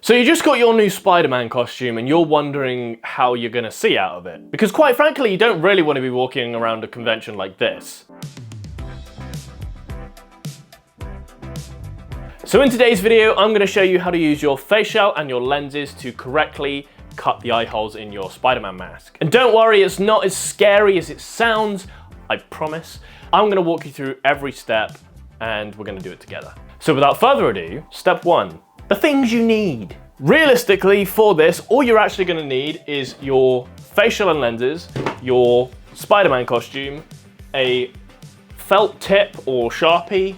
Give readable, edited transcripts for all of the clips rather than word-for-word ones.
So you just got your new Spider-Man costume and you're wondering how you're gonna see out of it. Because quite frankly, you don't really want to be walking around a convention like this. So in today's video, I'm gonna show you how to use your face shell and your lenses to correctly cut the eye holes in your Spider-Man mask. And don't worry, it's not as scary as it sounds, I promise. I'm gonna walk you through every step and we're gonna do it together. So without further ado, step one. The things you need. Realistically, for this, all you're actually gonna need is your facial and lenses, your Spider-Man costume, a felt tip or Sharpie,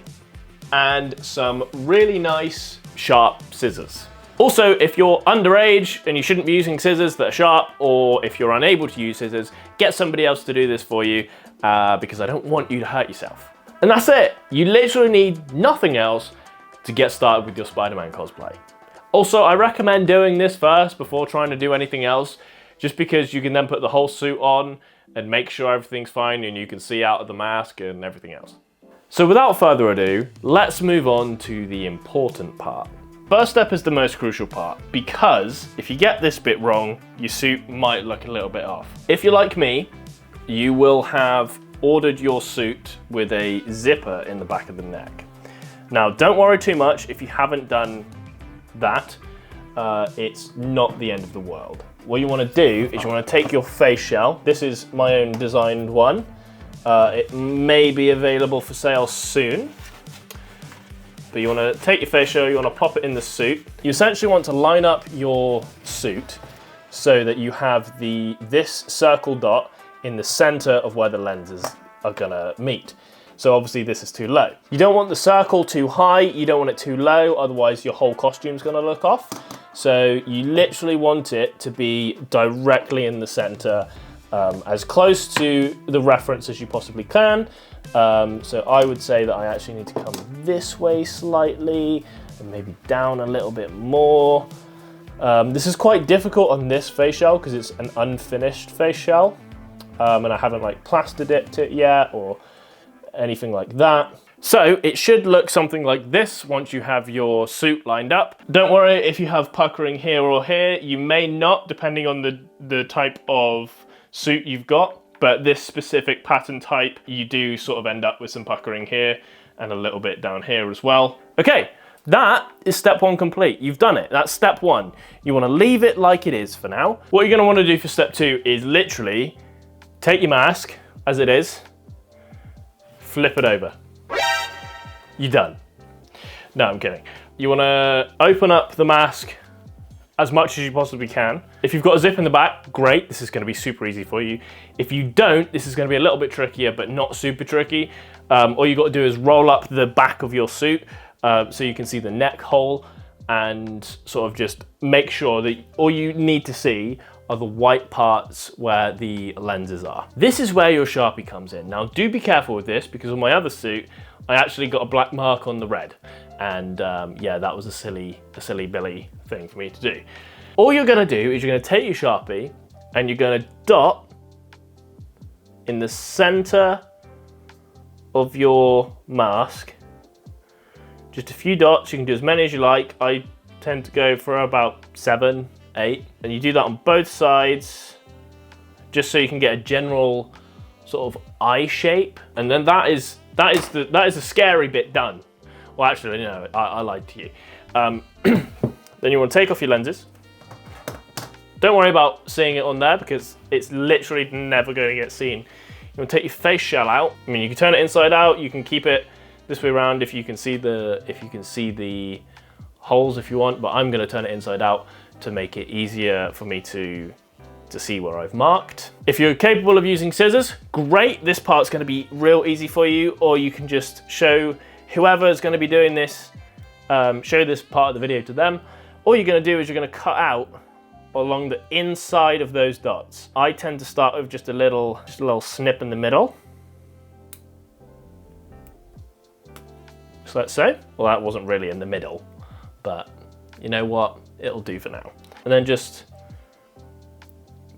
and some really nice sharp scissors. Also, if you're underage and you shouldn't be using scissors that are sharp, or if you're unable to use scissors, get somebody else to do this for you because I don't want you to hurt yourself. And that's it. You literally need nothing else to get started with your Spider-Man cosplay. Also, I recommend doing this first before trying to do anything else, just because you can then put the whole suit on and make sure everything's fine and you can see out of the mask and everything else. So without further ado, let's move on to the important part. First step is the most crucial part, because if you get this bit wrong, your suit might look a little bit off. If you're like me, you will have ordered your suit with a zipper in the back of the neck. Now, don't worry too much if you haven't done that. It's not the end of the world. What you want to do is you want to take your face shell. This is my own designed one. It may be available for sale soon. But you want to take your face shell, you want to pop it in the suit. You essentially want to line up your suit so that you have this circle dot in the center of where the lenses are gonna meet. So obviously this is too low. You don't want the circle too high, you don't want it too low, otherwise your whole costume's gonna look off. So you literally want it to be directly in the center, as close to the reference as you possibly can. So I would say that I actually need to come this way slightly and maybe down a little bit more. This is quite difficult on this face shell because it's an unfinished face shell. And I haven't like plaster dipped it yet or anything like that. So it should look something like this once you have your suit lined up. Don't worry if you have puckering here or here. You may not, depending on the type of suit you've got, but this specific pattern type, you do sort of end up with some puckering here and a little bit down here as well. Okay, that is step one complete. You've done it. That's step one. You want to leave it like it is for now. What you're going to want to do for step two is literally take your mask as it is, flip it over. You're done. No, I'm kidding. You want to open up the mask as much as you possibly can. If you've got a zip in the back, great. This is going to be super easy for you. If you don't, this is going to be a little bit trickier, but not super tricky. All you got to do is roll up the back of your suit so you can see the neck hole and sort of just make sure that all you need to see are the white parts where the lenses are. This is where your Sharpie comes in. Now do be careful with this because on my other suit, I actually got a black mark on the red. And yeah, that was a silly Billy thing for me to do. All you're gonna do is you're gonna take your Sharpie and you're gonna dot in the center of your mask. Just a few dots, you can do as many as you like. I tend to go for about 7, 8, and you do that on both sides, just so you can get a general sort of eye shape. And then that is the scary bit done. Well, actually, no, I lied to you. Then you want to take off your lenses. Don't worry about seeing it on there because it's literally never going to get seen. You want to take your face shell out. I mean, you can turn it inside out. You can keep it this way around if you can see the holes if you want. But I'm going to turn it inside out to make it easier for me to see where I've marked. If you're capable of using scissors, great. This part's going to be real easy for you. Or you can just show whoever is going to be doing this, show this part of the video to them. All you're going to do is you're going to cut out along the inside of those dots. I tend to start with just a little snip in the middle. Just like so. Well, that wasn't really in the middle, but you know what? It'll do for now. And then just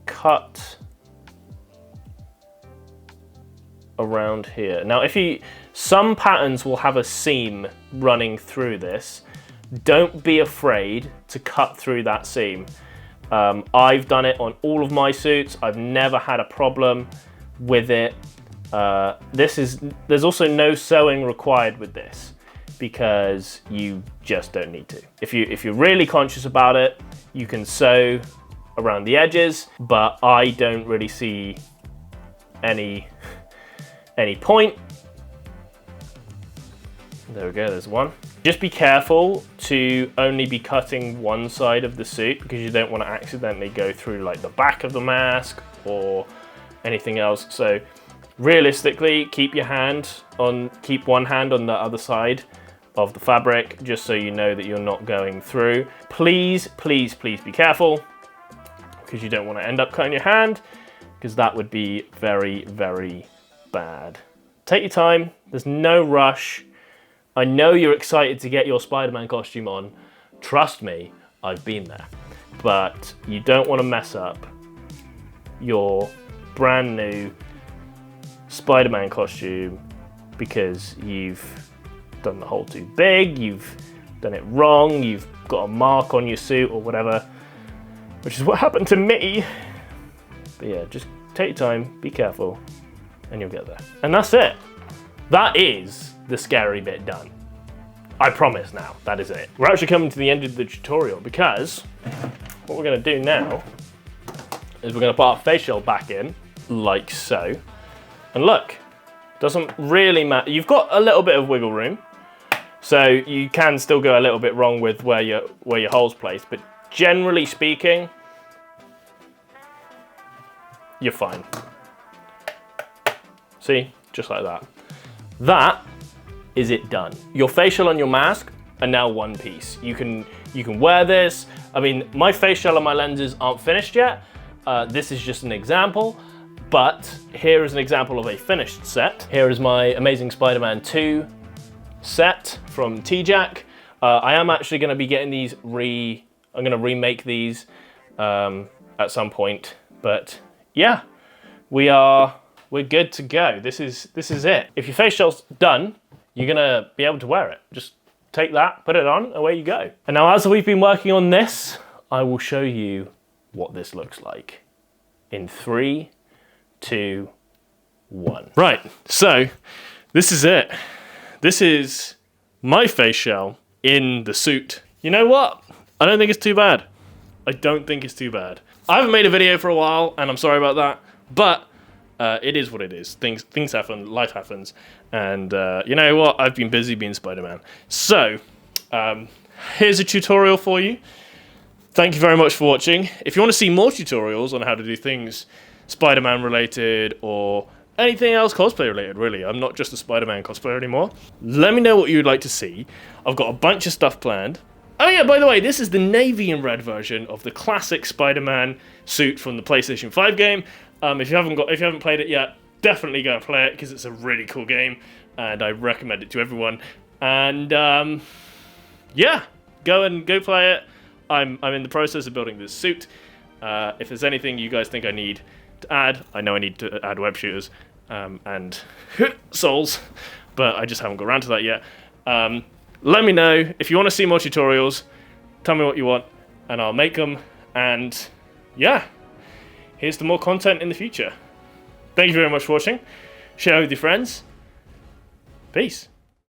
cut around here. Now, some patterns will have a seam running through this. Don't be afraid to cut through that seam. I've done it on all of my suits. I've never had a problem with it. There's also no sewing required with this because you just don't need to. If you're really conscious about it, you can sew around the edges, but I don't really see any point. There we go, there's one. Just be careful to only be cutting one side of the suit because you don't want to accidentally go through like the back of the mask or anything else. So realistically, keep one hand on the other side of the fabric, just so you know that you're not going through. Please, please, please be careful because you don't want to end up cutting your hand, because that would be very, very bad. Take your time, there's no rush. I know you're excited to get your Spider-Man costume on. Trust me, I've been there. But you don't want to mess up your brand new Spider-Man costume because you've done the hole too big, you've done it wrong, you've got a mark on your suit or whatever, which is what happened to me. But yeah, just take your time, be careful, and you'll get there. And that's it. That is the scary bit done. I promise now, that is it. We're actually coming to the end of the tutorial because what we're gonna do now is we're gonna put our face shell back in, like so. And look, doesn't really matter. You've got a little bit of wiggle room, so you can still go a little bit wrong with where your hole's placed, but generally speaking, you're fine. See, just like that. That is it done. Your facial and your mask are now one piece. You can wear this. I mean, my face shell and my lenses aren't finished yet. This is just an example, but here is an example of a finished set. Here is my Amazing Spider-Man 2 set from T-Jack. I am actually gonna be getting these I'm gonna remake these at some point, but yeah, we're good to go. This is it. If your face shell's done, you're gonna be able to wear it. Just take that, put it on, away you go. And now as we've been working on this, I will show you what this looks like in 3, 2, 1. Right, so this is it. This is my face shell in the suit. You know what? I don't think it's too bad. I don't think it's too bad. I haven't made a video for a while, and I'm sorry about that, but it is what it is. Things happen, life happens, and you know what? I've been busy being Spider-Man. So, here's a tutorial for you. Thank you very much for watching. If you want to see more tutorials on how to do things Spider-Man related or anything else cosplay related, really, I'm not just a Spider-Man cosplayer anymore, let me know what you'd like to see. I've got a bunch of stuff planned. Oh yeah, by the way, this is the navy and red version of the classic Spider-Man suit from the PlayStation 5 game. If you haven't played it yet, definitely go and play it because it's a really cool game, and I recommend it to everyone. And yeah, go play it. I'm in the process of building this suit. If there's anything you guys think I need to add, I know I need to add web shooters and souls, but I just haven't got around to that yet. Let me know if you want to see more tutorials. Tell me what you want, and I'll make them. And yeah. Here's to more content in the future. Thank you very much for watching. Share with your friends. Peace.